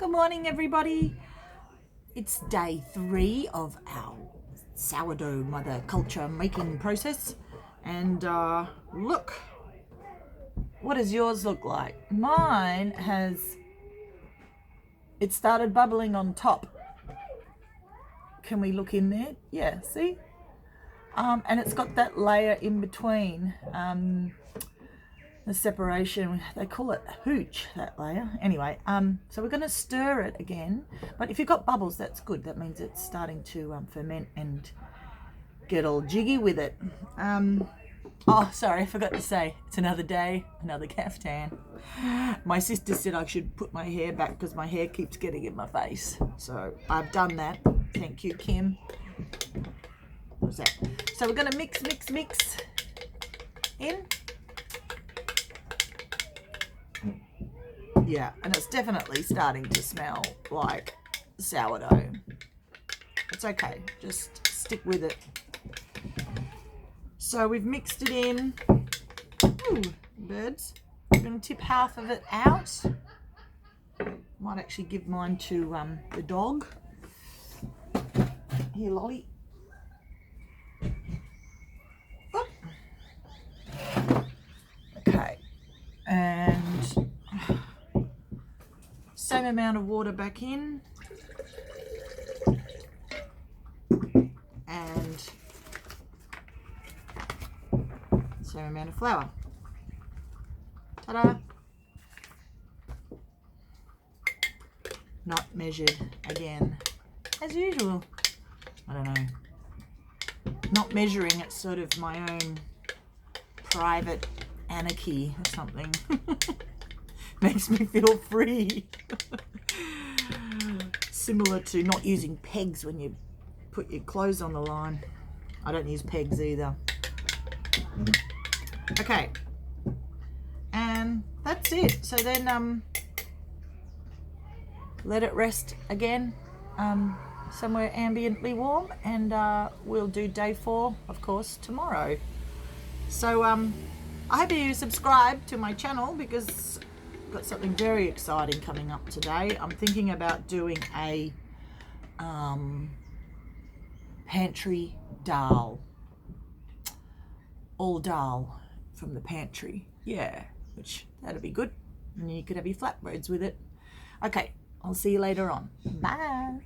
Good morning, everybody. It's day 3 of our sourdough mother culture making process. And look, what does yours look like? Mine it started bubbling on top. Can we look in there? Yeah, see? And it's got that layer in between. The separation, they call it hooch, that layer. Anyway, so we're going to stir it again. But if you've got bubbles, that's good. That means it's starting to ferment and get all jiggy with it. Oh, sorry, I forgot to say, it's another day, another caftan. My sister said I should put my hair back because my hair keeps getting in my face. So I've done that. Thank you, Kim. What's that? So we're going to mix in. Yeah, and it's definitely starting to smell like sourdough. It's okay, just stick with it. So we've mixed it in. Ooh, birds. I'm going to tip half of it out. Might actually give mine to the dog. Here, Lolly. Oh. Okay, and same amount of water back in, and same amount of flour. Ta-da! Not measured again, as usual. I don't know. Not measuring, it's sort of my own private anarchy or something. Makes me feel free. Similar to not using pegs when you put your clothes on the line. I don't use pegs either. Okay, and that's it. So then let it rest again, somewhere ambiently warm, and we'll do day 4, of course, tomorrow. So I hope you subscribe to my channel because I've got something very exciting coming up today. I'm thinking about doing a pantry dal, all dal from the pantry. Yeah, which that'll be good, and you could have your flatbreads with it. Okay, I'll see you later on. Bye.